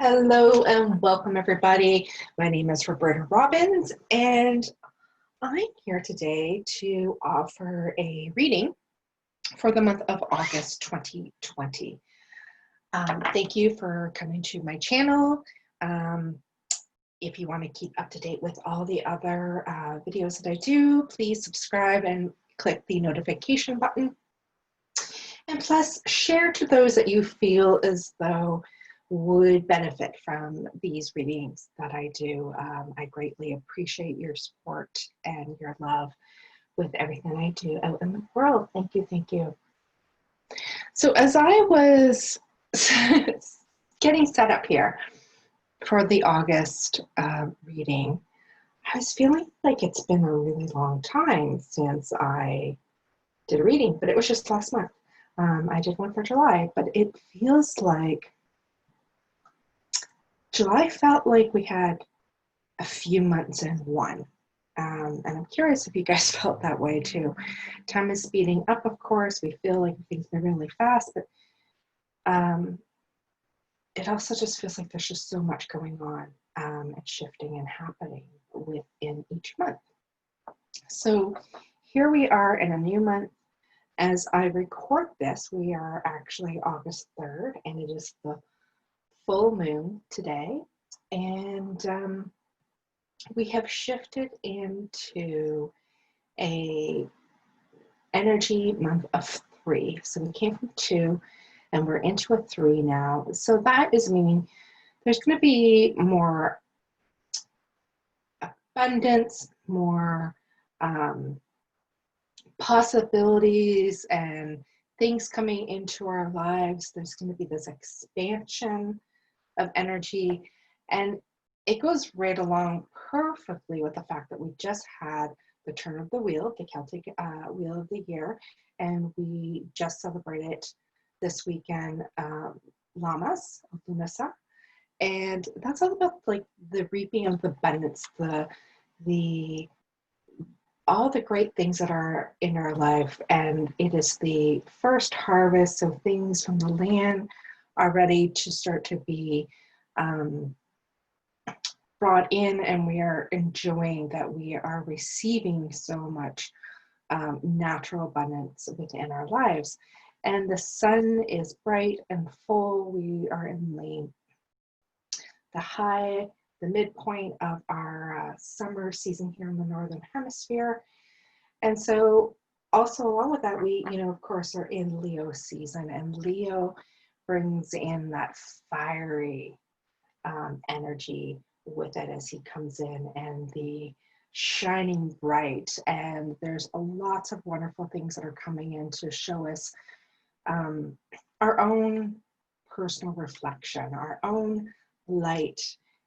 Hello and welcome everybody. My name is Roberta Robbins and I'm here today to offer a reading for the month of August 2020. Thank you for coming to my channel. If you want to keep up to date with all the other videos that I do, please subscribe and click the notification button. And plus share to those that you feel as though would benefit from these readings that I do. I greatly appreciate your support and your love with everything I do out in the world. Thank you, thank you. So as I was getting set up here for the August reading, I was feeling like it's been a really long time since I did a reading, but it was just last month. I did one for July, but it feels like July felt like we had a few months in one. And I'm curious if you guys felt that way too. Time is speeding up, of course. We feel like things move really fast, but it also just feels like there's just so much going on and shifting and happening within each month. So here we are in a new month. As I record this, we are actually August 3rd, and it is the full moon today, and we have shifted into a energy month of 3. So we came from 2 and we're into a 3 now. So that is meaning there's going to be more abundance, more possibilities and things coming into our lives. There's going to be this expansion of energy, and it goes right along perfectly with the fact that we just had the turn of the wheel, the Celtic wheel of the year, and we just celebrated this weekend Lamas, Lunasa, and that's all about like the reaping of the abundance, the all the great things that are in our life, and it is the first harvest, so things from the land are ready to start to be brought in, and we are enjoying that we are receiving so much natural abundance within our lives. And the sun is bright and full. We are in the midpoint of our summer season here in the Northern Hemisphere. And so also along with that, we, of course, are in Leo season, and Leo brings in that fiery energy with it as he comes in, and the shining bright, and there's lots of wonderful things that are coming in to show us our own personal reflection, our own light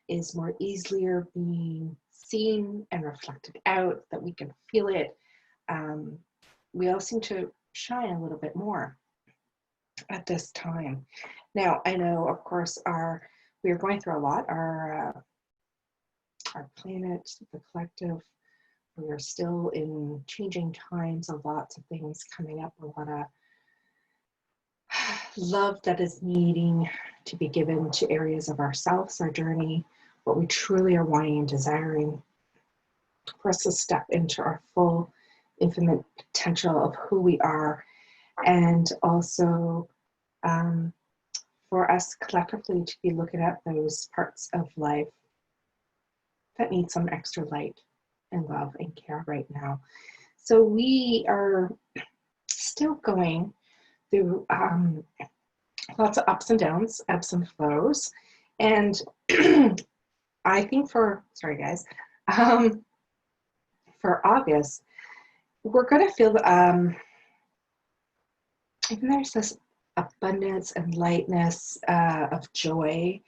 is more easily being seen and reflected out, that we can feel it. We all seem to shine a little bit more at this time. Now, I know, of course, we are going through a lot. Our planet, the collective, we are still in changing times, a lots of things coming up, a lot of love that is needing to be given to areas of ourselves, our journey, what we truly are wanting and desiring, for us to step into our full infinite potential of who we are, and also for us collectively to be looking at those parts of life that need some extra light and love and care right now. So we are still going through lots of ups and downs, ebbs and flows. And I think sorry guys, for August, we're going to feel, even there's this abundance and lightness of joy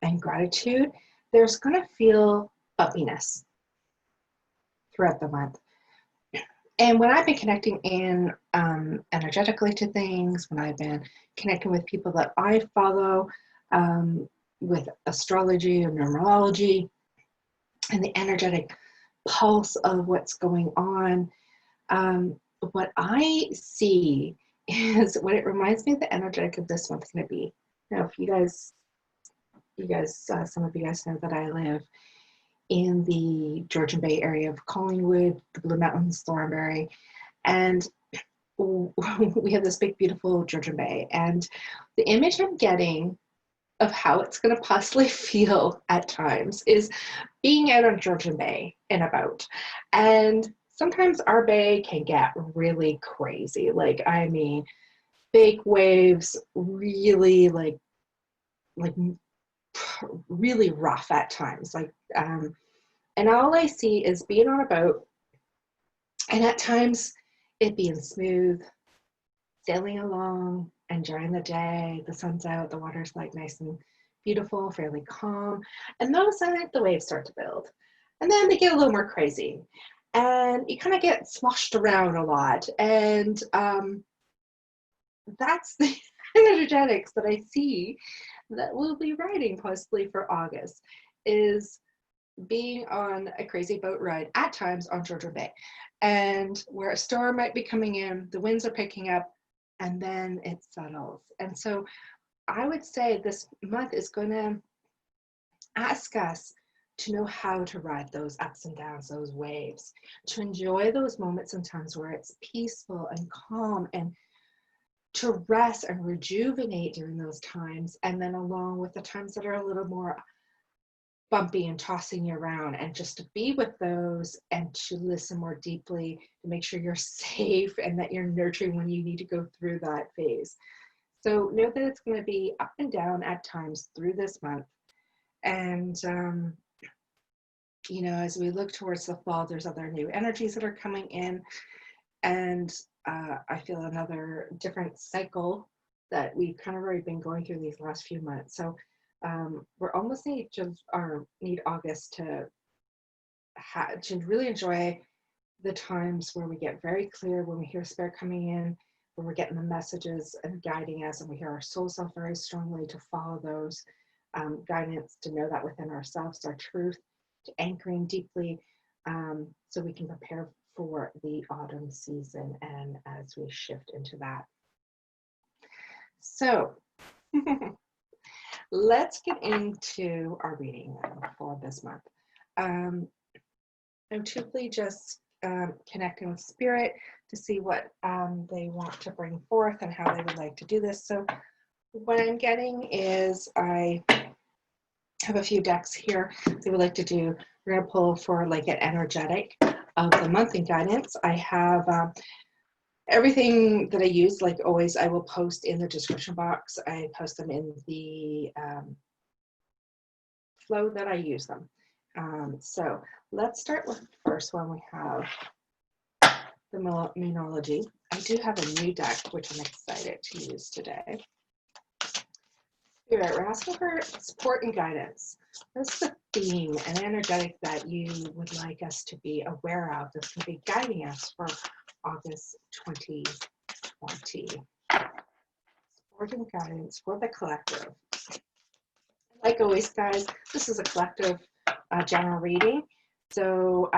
and gratitude, there's going to feel bumpiness throughout the month. And when I've been connecting in energetically to things, when I've been connecting with people that I follow with astrology and numerology and the energetic pulse of what's going on, what I see is what it reminds me of the energetic of this month's going to be. Now, if you guys you guys, some of you guys know that I live in the Georgian Bay area of Collingwood, the Blue Mountains, Thornbury, and we have this big, beautiful Georgian Bay. And the image I'm getting of how it's going to possibly feel at times is being out on Georgian Bay in a boat. And sometimes our bay can get really crazy. Like, I mean, big waves, really like really rough at times. And all I see is being on a boat, and at times it being smooth, sailing along, enjoying the day, the sun's out, the water's like nice and beautiful, fairly calm. And all of a sudden the waves start to build. And then they get a little more crazy. And you kind of get sloshed around a lot. And that's the energetics that I see that we'll be riding possibly for August, is being on a crazy boat ride at times on Georgian Bay, and where a storm might be coming in, the winds are picking up, and then it settles. And so I would say this month is going to ask us to know how to ride those ups and downs, those waves, to enjoy those moments and times where it's peaceful and calm, and to rest and rejuvenate during those times. And then along with the times that are a little more bumpy and tossing you around, and just to be with those and to listen more deeply, to make sure you're safe and that you're nurturing when you need to go through that phase. So know that it's going to be up and down at times through this month. And, you know, as we look towards the fall, there's other new energies that are coming in. And I feel another different cycle that we've kind of already been going through these last few months. So we're almost need August to really enjoy the times where we get very clear, when we hear spirit coming in, when we're getting the messages and guiding us, and we hear our soul self very strongly, to follow those guidance, to know that within ourselves, our truth, to anchoring deeply, so we can prepare for the autumn season and as we shift into that. So let's get into our reading for this month. I'm truly just connecting with spirit to see what they want to bring forth and how they would like to do this. So what I'm getting is, I have a few decks here they would like to do. We're going to pull for like an energetic of the month in guidance. I have everything that I use, like always, I will post in the description box. I post them in the flow that I use them. So let's start with the first one. We have the Moonology. I do have a new deck, which I'm excited to use today. Spirit, we're asking for support and guidance. What's the theme and energetic that you would like us to be aware of that's going to be guiding us for August 2020? Support and guidance for the collective. Like always, guys, this is a collective general reading. So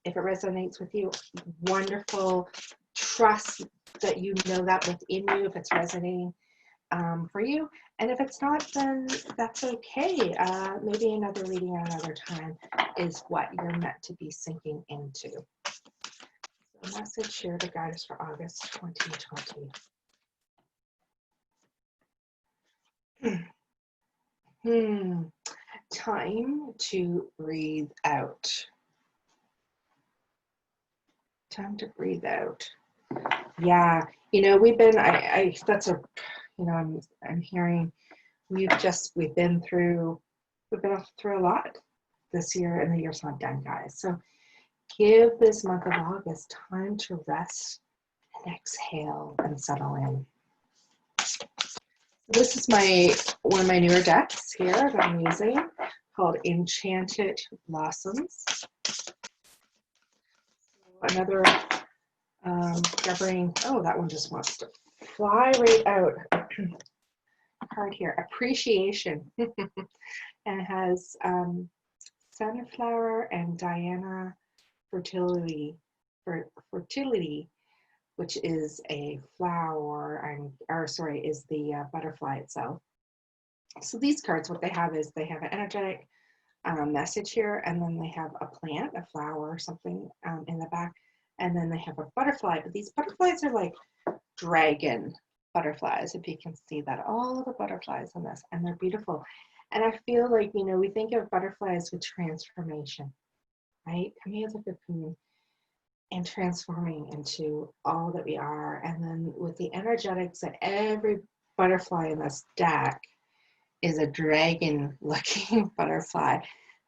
if it resonates with you, wonderful. Trust that you know that within you, if it's resonating for you. And if it's not, then that's okay. Maybe another reading at another time is what you're meant to be sinking into. So message here to guide us for August 2020. Time to breathe out. Time to breathe out. Yeah, you know, we've been, that's a, you know, I'm hearing we've been through a lot this year, and the year's not done, guys. So give this month of August time to rest and exhale and settle in. This is one of my newer decks here that I'm using, called Enchanted Blossoms. Another governing, oh, that one just wants to fly right out. Card here, Appreciation. And it has Sunflower and Diana Fertility, which is a flower, is the butterfly itself. So these cards, what they have is they have an energetic message here, and then they have a plant, a flower or something in the back, and then they have a butterfly. But these butterflies are like dragon butterflies, if you can see that, all of the butterflies in this, and they're beautiful. And I feel like, you know, we think of butterflies with transformation, right? Coming out of the cocoon and transforming into all that we are. And then with the energetics that every butterfly in this deck is a dragon looking butterfly.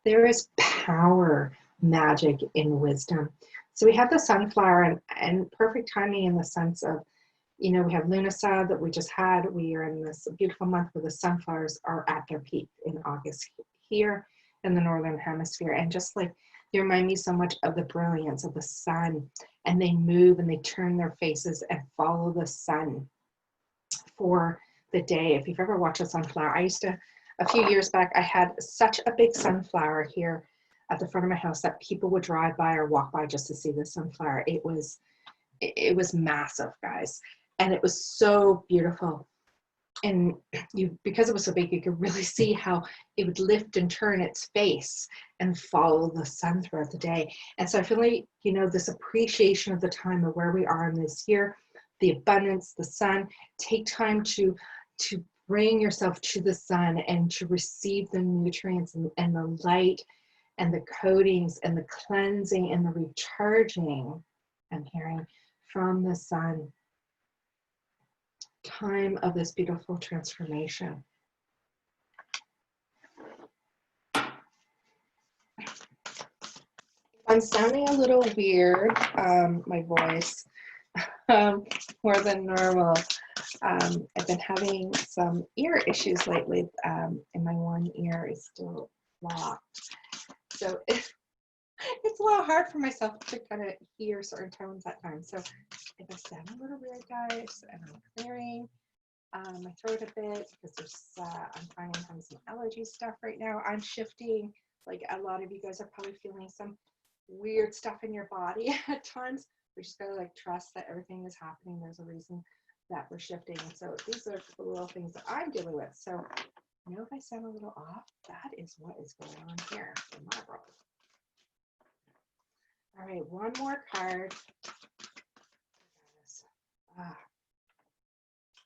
There is power, magic, and wisdom. So we have the sunflower and perfect timing in the sense of, you know, we have Lunasa that we just had. We are in this beautiful month where the sunflowers are at their peak in August here in the Northern Hemisphere. And just like, they remind me so much of the brilliance of the sun, and they move and they turn their faces and follow the sun for the day. If you've ever watched a sunflower, I used to, a few years back, I had such a big sunflower here at the front of my house that people would drive by or walk by just to see the sunflower. It was massive, guys, and it was so beautiful. And you, because it was so big, you could really see how it would lift and turn its face and follow the sun throughout the day. And so I feel like, you know, this appreciation of the time of where we are in this year, the abundance, the sun, take time to bring yourself to the sun and to receive the nutrients and the light and the coatings and the cleansing and the recharging, I'm hearing, from the sun. Time of this beautiful transformation. I'm sounding a little weird, my voice, more than normal. I've been having some ear issues lately, and my one ear is still blocked. So it's a little hard for myself to kind of hear certain tones at times. So if I sound a little weird, guys, and I'm clearing my throat a bit because there's I'm finding I'm having some allergy stuff right now. I'm shifting, like a lot of you guys are probably feeling some weird stuff in your body at times. We just gotta like trust that everything is happening. There's a reason that we're shifting. So these are the little things that I'm dealing with. So, you know, if I sound a little off, that is what is going on here in my world. All right, one more card.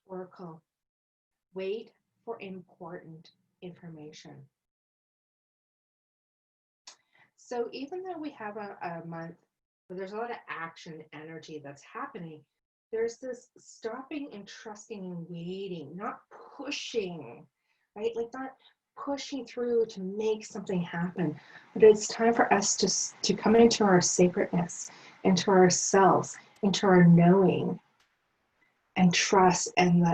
Oracle. Wait for important information. So even though we have a month where there's a lot of action energy that's happening, there's this stopping and trusting and waiting, not pushing, right? Like not pushing through to make something happen, but it's time for us to come into our sacredness, into ourselves, into our knowing, and trust, and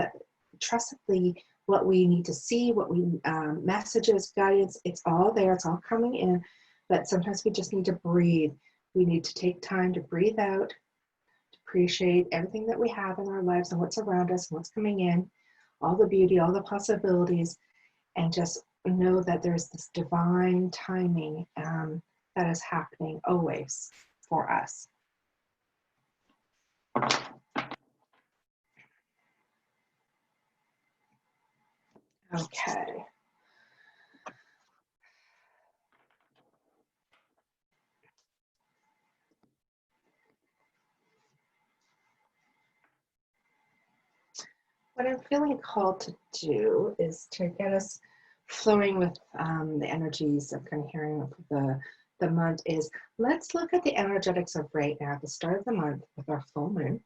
trust what we need to see, what we messages, guidance, it's all there, it's all coming in. But sometimes we just need to breathe. We need to take time to breathe out, to appreciate everything that we have in our lives and what's around us and what's coming in, all the beauty, all the possibilities, and just know that there's this divine timing that is happening always for us. Okay. What I'm feeling called to do is to get us flowing with the energies of kind of hearing the month is, let's look at the energetics of right now at the start of the month with our full moon.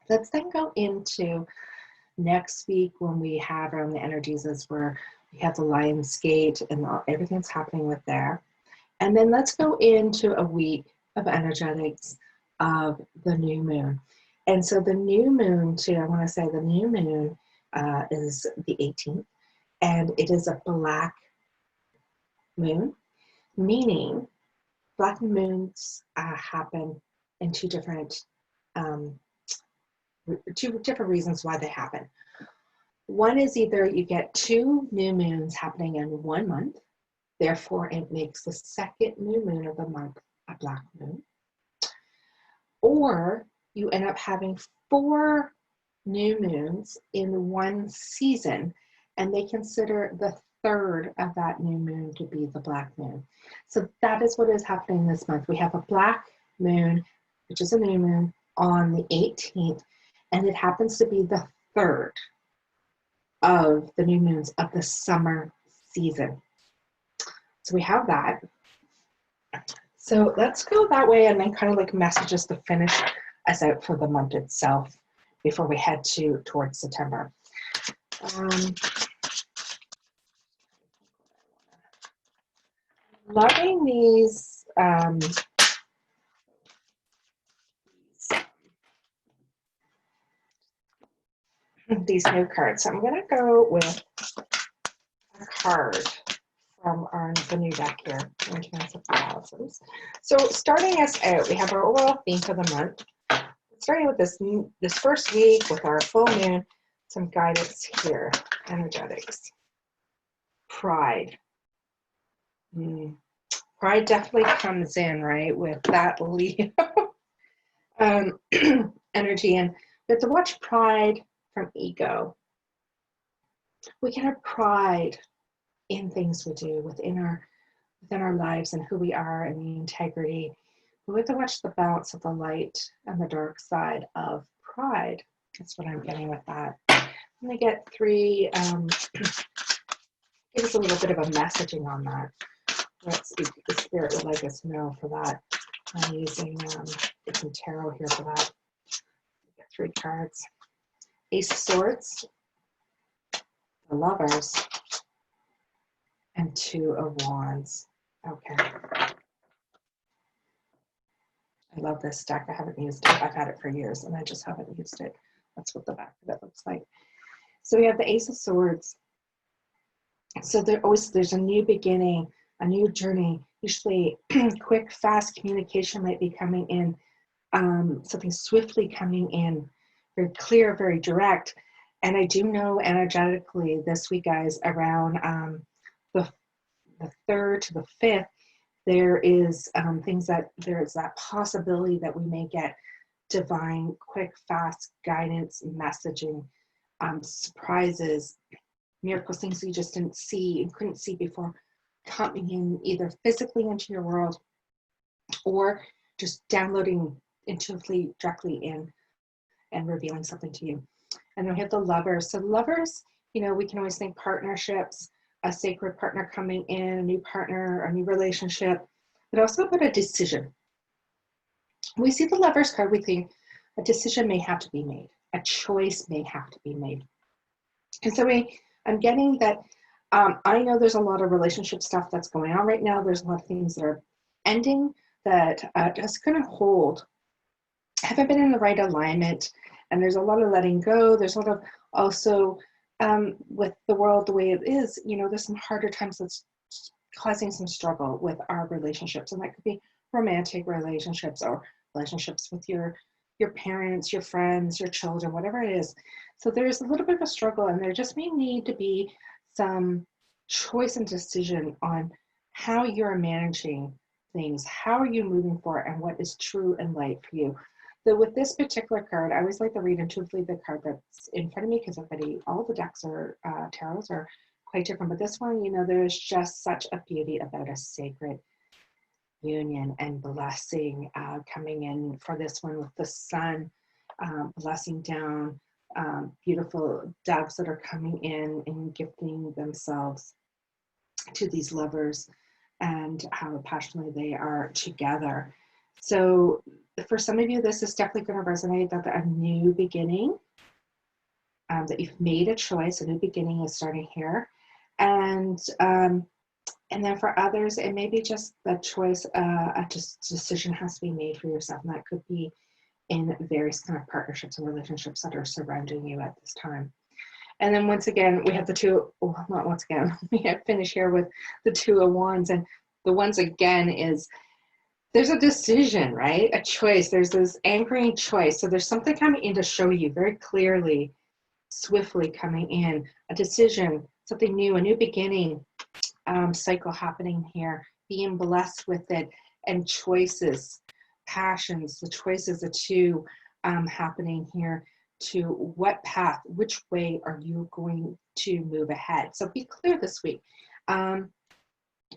Let's then go into next week when we have the energies as where we have the Lion's Gate and everything's happening with there. And then let's go into a week of energetics of the new moon. And so the new moon too, I want to say the new moon is the 18th, and it is a black moon, meaning black moons happen in two different reasons why they happen. One is either you get two new moons happening in 1 month, therefore it makes the second new moon of the month a black moon, or you end up having 4 new moons in one season, and they consider the third of that new moon to be the black moon. So that is what is happening this month. We have a black moon, which is a new moon, on the 18th, and it happens to be the third of the new moons of the summer season. So we have that. So let's go that way and then kind of like messages to finish us out for the month itself before we head towards September. Loving these new cards. So I'm going to go with a card from the new deck here. So starting us out, we have our overall theme for the month. Starting with this first week with our full moon, some guidance here, energetics. Pride. Pride definitely comes in, right, with that Leo energy. And we have to watch pride from ego. We can have pride in things we do within our lives and who we are and the integrity. We have to watch the balance of the light and the dark side of pride. That's what I'm getting with that. I'm going to get three, give us a little bit of a messaging on that. Let's see if the spirit would like us know for that. I'm using some tarot here for that. Get three cards. Ace of Swords, the Lovers, and Two of Wands. Okay. I love this deck. I haven't used it. I've had it for years and I just haven't used it. That's what the back of it looks like. So we have the Ace of Swords. So there's a new beginning, a new journey. Usually quick, fast communication might be coming in, something swiftly coming in, very clear, very direct. And I do know energetically this week, guys, around the 3rd to the 5th, there is there's that possibility that we may get divine, quick, fast guidance, messaging, surprises, miracles, things you just didn't see and couldn't see before, coming in either physically into your world or just downloading intuitively directly in and revealing something to you. And then we have the Lovers. So Lovers, we can always think partnerships, a sacred partner coming in, a new partner, a new relationship, but also about a decision. When we see the Lovers card, we think a decision may have to be made, a choice may have to be made. And so I'm getting that I know there's a lot of relationship stuff that's going on right now. There's a lot of things that are ending that just going to hold, haven't been in the right alignment. And there's a lot of letting go. There's a lot of also with the world the way it is, there's some harder times that's causing some struggle with our relationships. And that could be romantic relationships or relationships with your parents, your friends, your children, whatever it is. So there's a little bit of a struggle, and there just may need to be some choice and decision on how you're managing things, how are you moving forward, and what is true and light for you. So with this particular card, I always like to read intuitively the card that's in front of me, because all the decks are tarots are quite different. But this one, there's just such a beauty about a sacred union and blessing coming in for this one with the sun blessing down, beautiful doves that are coming in and gifting themselves to these lovers and how passionately they are together. So for some of you, this is definitely going to resonate, that a new beginning, that you've made a choice, a new beginning is starting here. And then for others, it may be just the choice, a decision has to be made for yourself. And that could be in various kind of partnerships and relationships that are surrounding you at this time. And then once again, we have we have finish here with the Two of Wands. And the Wands again is, there's a decision, right? A choice. There's this anchoring choice. So there's something coming in to show you very clearly, swiftly coming in, a decision, something new, a new beginning, cycle happening here, being blessed with it, and choices, passions, the choices, the two happening here to what path, which way are you going to move ahead. So be clear this week.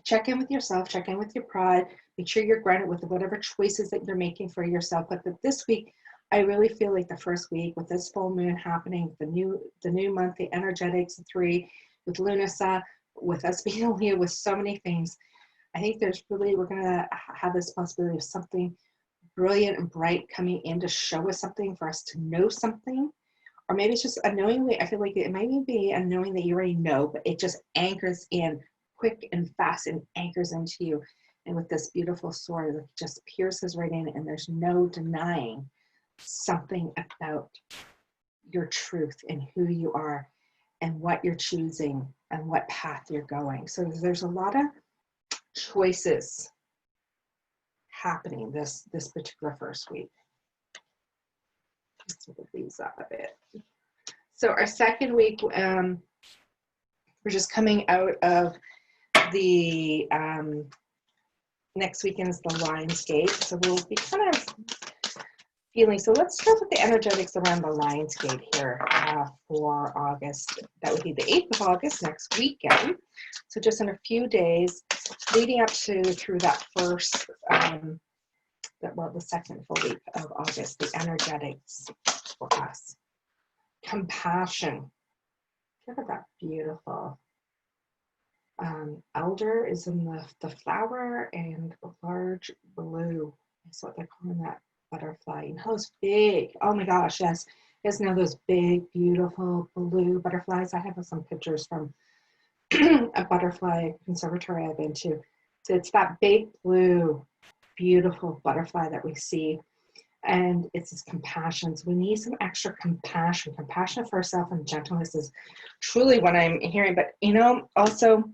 Check in with yourself, check in with your pride, make sure you're grounded with whatever choices that you're making for yourself. But this week, I really feel like the first week with this full moon happening, the new month, the energetics, the 3, with Lunasa, with us being Leo, with so many things, I think we're going to have this possibility of something brilliant and bright coming in to show us something, for us to know something. Or maybe it's just a knowing way. I feel like it might even be a knowing that you already know, but it just anchors in quick and fast and anchors into you. And with this beautiful sword, it just pierces right in, and there's no denying something about your truth and who you are and what you're choosing and what path you're going. So there's a lot of choices happening this particular first week. Let's move these up a bit. So our second week, we're just coming out of the next weekend is the Lionsgate, so we'll be kind of feeling. So let's start with the energetics around the Lionsgate here for August. That would be the 8th of August, next weekend. So just in a few days, leading up through that first, the second full week of August, the energetics for us. Compassion. Look at that beautiful. Elder is in the flower, and large blue is what they're calling that butterfly. You know those big, oh my gosh, yes. You guys know those big, beautiful blue butterflies. I have some pictures from a butterfly conservatory I've been to. So it's that big blue, beautiful butterfly that we see. And it's this compassion. So we need some extra compassion. Compassion for ourselves and gentleness is truly what I'm hearing. But, also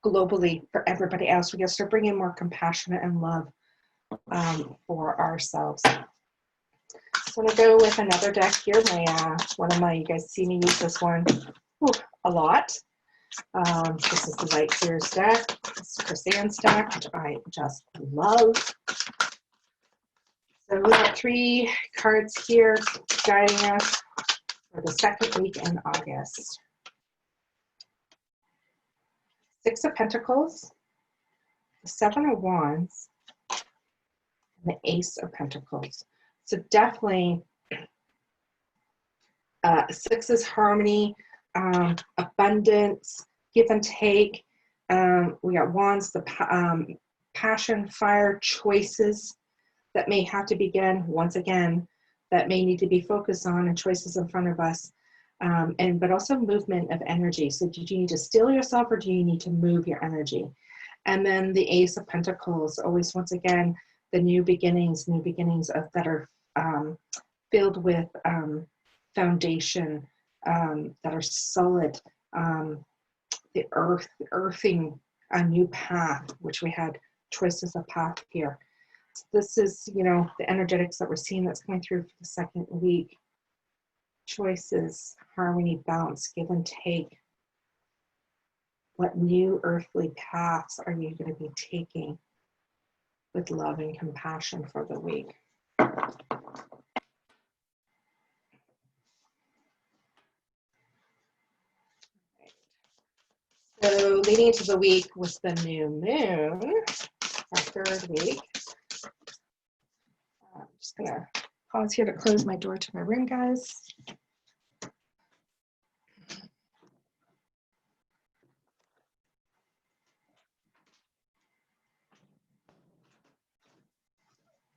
globally for everybody else, we got to start bringing more compassion and love for ourselves. So I'm going to go with another deck here. You guys see me use this one a lot. This is the Light Seers deck. It's Chrysan's deck, which I just love. So we got 3 cards here guiding us for the second week in August. 6 of Pentacles, the 7 of Wands, and the Ace of Pentacles. So definitely 6 is harmony, abundance, give and take. We got Wands, the passion, fire, choices that may have to begin once again, that may need to be focused on, and choices in front of us. But also movement of energy. So do you need to still yourself, or do you need to move your energy? And then the Ace of Pentacles, always once again, the new beginnings of that are filled with foundation, that are solid, the earthing a new path, which we had choices of path here. So this is, the energetics that we're seeing that's coming through for the second week. Choices, harmony, balance, give and take. What new earthly paths are you going to be taking with love and compassion for the week? So leading into the week was the new moon, our third week. I'm just going to pause here to close my door to my room, guys.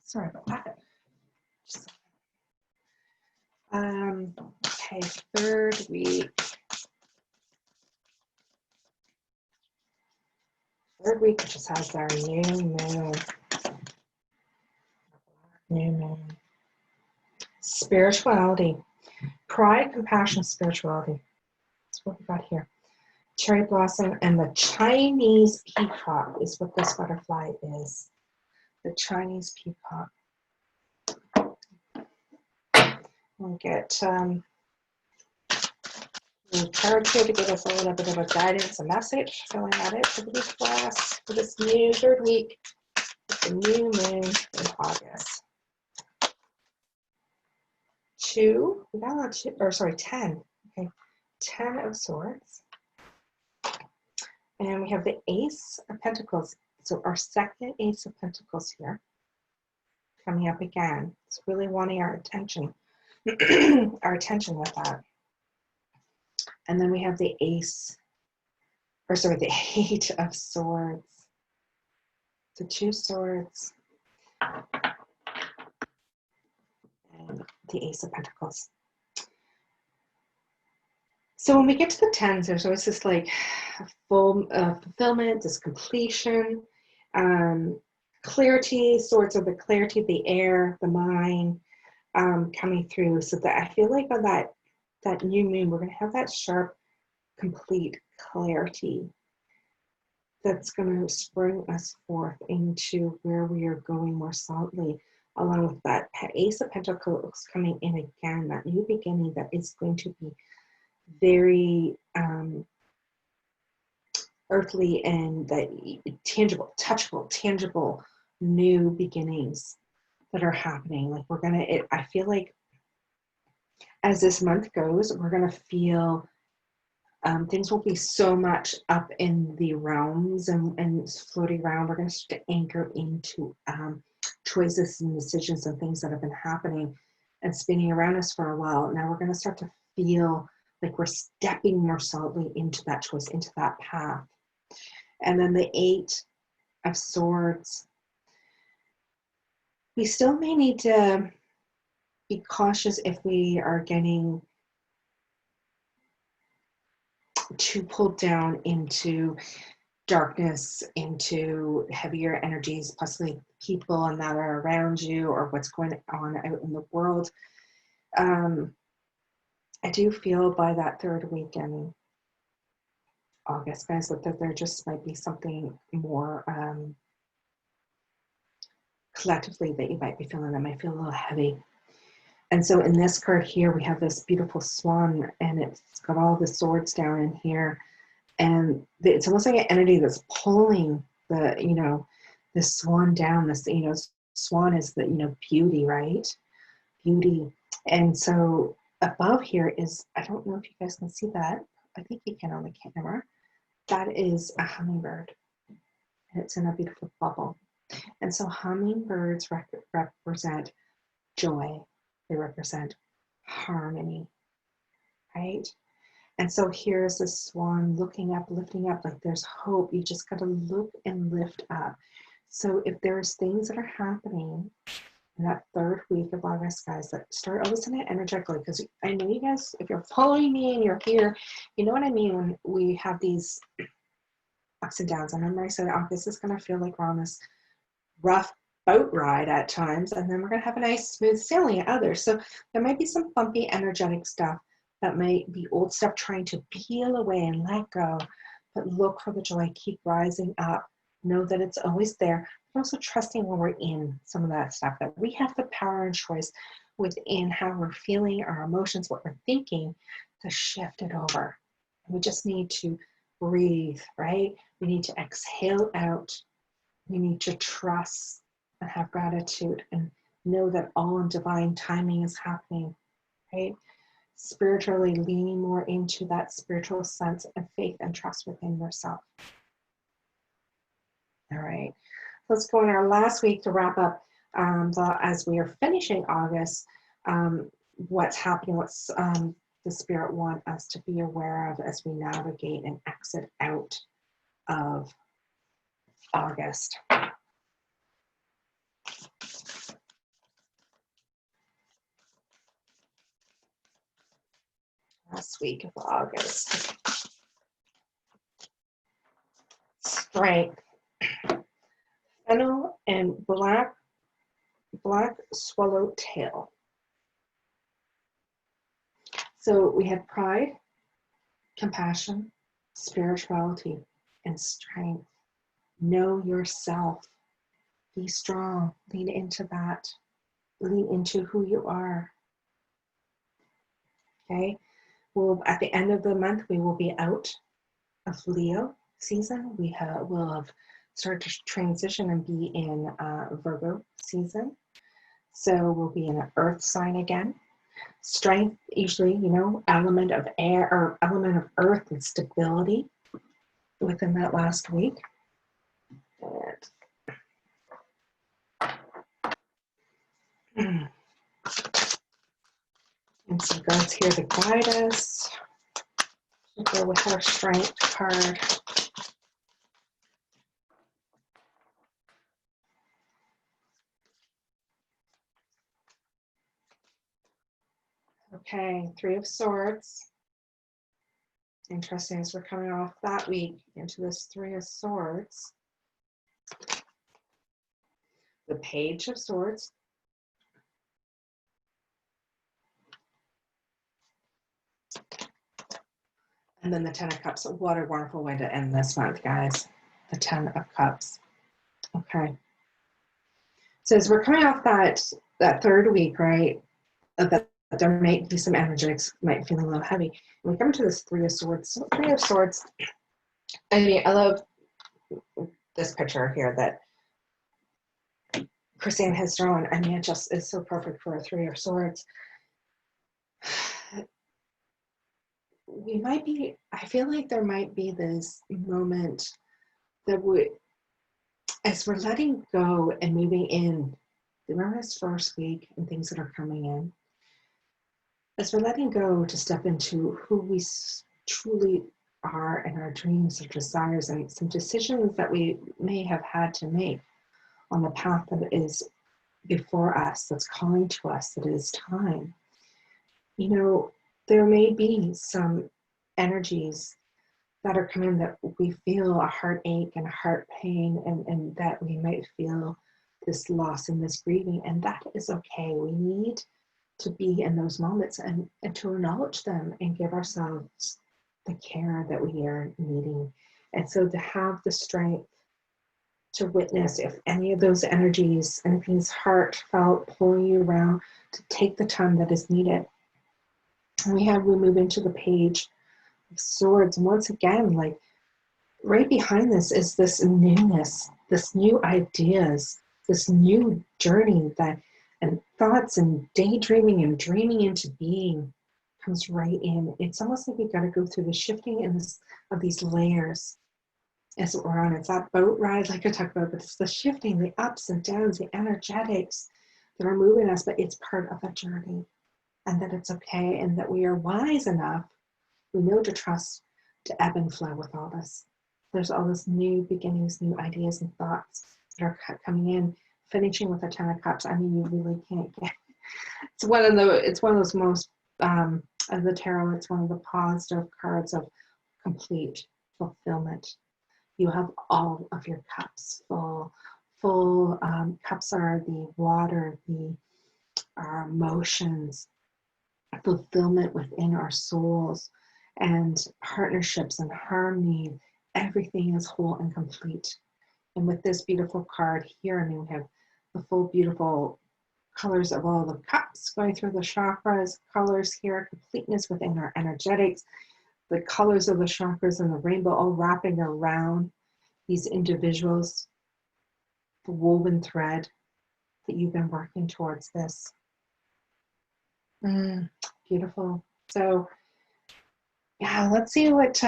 Sorry about that. Okay, third week. Third week just has our new moon. New moon. Spirituality. Pride, compassion, spirituality. That's what we got here. Cherry blossom and the Chinese peacock is what this butterfly is. The Chinese peacock. We'll get the cards here to give us a little bit of a guidance, a message, filling that in for the week for us for this new third week, the new moon in August. 2, we got a lot of two, or sorry, 10. Okay, 10 of Swords. And we have the Ace of Pentacles. So our second Ace of Pentacles here coming up again. It's really wanting our attention, our attention with that. And then we have the Ace, or sorry, the 8 of Swords. So 2 Swords and the Ace of Pentacles. So when we get to the 10s, there's always this like full fulfillment, this completion, clarity, Swords of the clarity, the air, the mind coming through. So that I feel like on that new moon, we're going to have that sharp, complete clarity that's going to spring us forth into where we are going more solidly, along with that Ace of Pentacles coming in again, that new beginning that is going to be very earthly and that tangible, touchable, tangible new beginnings that are happening. Like we're gonna, I feel like as this month goes, we're gonna feel things will be so much up in the realms and floating around. We're gonna start to anchor into choices and decisions and things that have been happening and spinning around us for a while. Now we're gonna start to feel like we're stepping more solidly into that choice, into that path. And then the 8 of Swords. We still may need to be cautious if we are getting too pulled down into darkness, into heavier energies, possibly people and that are around you or what's going on out in the world. I do feel by that third week in August, guys, that there just might be something more collectively that you might be feeling that might feel a little heavy. And so in this card here, we have this beautiful swan, and it's got all the swords down in here. And it's almost like an entity that's pulling the, you know, the swan down. This, you know, swan is the, you know, beauty, right? Beauty. And so above here is, I don't know if you guys can see that. I think you can on the camera. That is a hummingbird. And it's in a beautiful bubble. And so hummingbirds represent joy. They represent harmony, right? And so here's the swan looking up, lifting up, like there's hope. You just got to look and lift up. So if there's things that are happening in that third week of August, guys, that start listening energetically, because I know you guys, if you're following me and you're here, you know what I mean when we have these ups and downs. I remember I said August is going to feel like we're on this rough boat ride at times, and then we're going to have a nice smooth sailing at others. So there might be some bumpy energetic stuff that might be old stuff trying to peel away and let go, but look for the joy, keep rising up, know that it's always there, but also trusting when we're in some of that stuff, that we have the power and choice within how we're feeling, our emotions, what we're thinking, to shift it over. We just need to breathe, right? We need to exhale out. We need to trust and have gratitude and know that all in divine timing is happening, right? Spiritually leaning more into that spiritual sense of faith and trust within yourself. All right, let's go in our last week to wrap up as we are finishing August, what's happening, what's the Spirit want us to be aware of as we navigate and exit out of August. Last week of August. Strength. Fennel and black swallowtail. So we have pride, compassion, spirituality, and strength. Know yourself. Be strong. Lean into that. Lean into who you are. Okay? Well, at the end of the month, we will be out of Leo season. We will have started to transition and be in Virgo season. So we'll be in an earth sign again. Strength, usually, you know, element of air or element of earth and stability within that last week. And some guides here to guide us. We'll go with our strength card. Okay, Three of Swords. Interesting, as we're coming off that week into this Three of Swords. The Page of Swords. And then the Ten of Cups. What a wonderful way to end this month, guys. The Ten of Cups. Okay. So as we're coming off that third week, right, that there might be some energetics, might be feeling a little heavy. And we come to this Three of Swords. So Three of Swords, I mean, I love this picture here that Christine has drawn. I mean, it just is so perfect for a Three of Swords. We might be, I feel like there might be this moment that would, as we're letting go and moving in, remember this first week and things that are coming in, as we're letting go to step into who we truly are and our dreams and desires and some decisions that we may have had to make on the path that is before us, that's calling to us, that it is time. You know, there may be some energies that are coming that we feel a heartache and a heart pain, and that we might feel this loss and this grieving, and that is okay. We need to be in those moments and to acknowledge them and give ourselves the care that we are needing. And so to have the strength to witness if any of those energies, anything's heartfelt, pulling you around, to take the time that is needed. And we move into the Page of Swords. And once again, like right behind this is this newness, this new ideas, this new journey that, and thoughts and daydreaming and dreaming into being comes right in. It's almost like we've got to go through the shifting of these layers as we're on. It's that boat ride, like I talked about, but it's the shifting, the ups and downs, the energetics that are moving us, but it's part of a journey, and that it's okay, and that we are wise enough, we know to trust, to ebb and flow with all this. There's all this new beginnings, new ideas and thoughts that are coming in, finishing with the Ten of Cups. I mean, you really can't get, it's one of those most, of the tarot, it's one of the positive cards of complete fulfillment. You have all of your cups full. Cups are the water, our emotions, fulfillment within our souls, and partnerships and harmony. Everything is whole and complete. And with this beautiful card here, I mean, we have the full beautiful colors of all the cups going through the chakras, colors here, completeness within our energetics, the colors of the chakras and the rainbow all wrapping around these individuals, the woven thread that you've been working towards this. Beautiful. So yeah, let's see what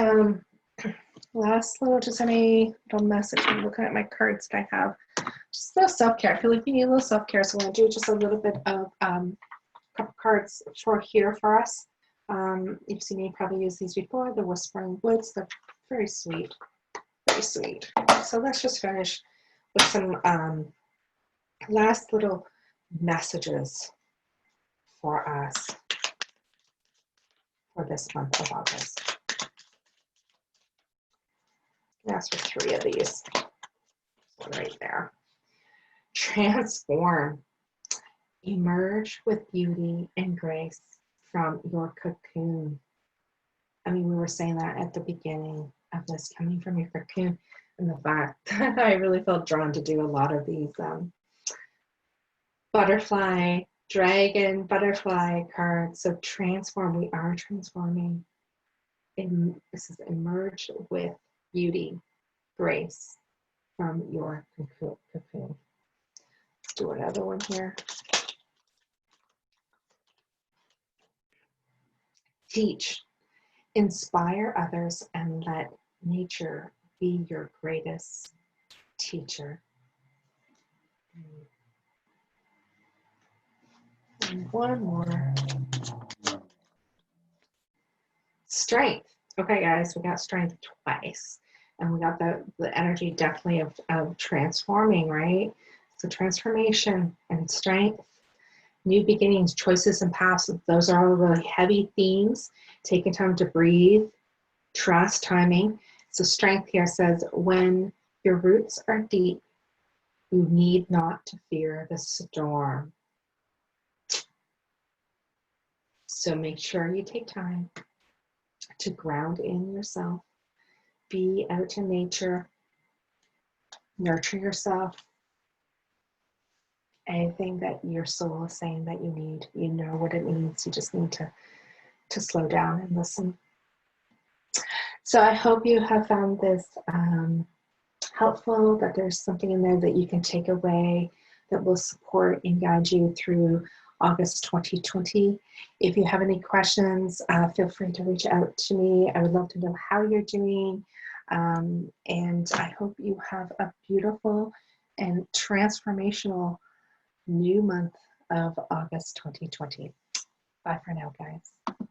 last little, just any little message. I'm looking at my cards that I have. Just a little self-care. I feel like we need a little self-care, so I'm going to do just a little bit of couple cards for us. You've seen me probably use these before, the Whispering Woods. They're very sweet, very sweet. So let's just finish with some last little messages for us for this month of August. Ask for 3 of these. Right there. Transform. Emerge with beauty and grace from your cocoon. I mean, we were saying that at the beginning of this, coming from your cocoon, and the fact that I really felt drawn to do a lot of these butterfly, dragon, butterfly cards. So transform, we are transforming. This is emerge with beauty, grace from your cocoon. Let's do another one here. teach, inspire others, and let nature be your greatest teacher. And one more. Strength. Okay, guys, we got strength twice. And we got the energy definitely of transforming, right? So transformation and strength, new beginnings, choices, and paths. Those are all really heavy themes. Taking time to breathe, trust, timing. So strength here says, when your roots are deep, you need not to fear the storm. So make sure you take time to ground in yourself, be out in nature, nurture yourself. Anything that your soul is saying that you need, you know what it means. You just need to slow down and listen. So I hope you have found this helpful, that there's something in there that you can take away that will support and guide you through August 2020. If you have any questions, feel free to reach out to me. I would love to know how you're doing. And I hope you have a beautiful and transformational new month of August 2020. Bye for now, guys.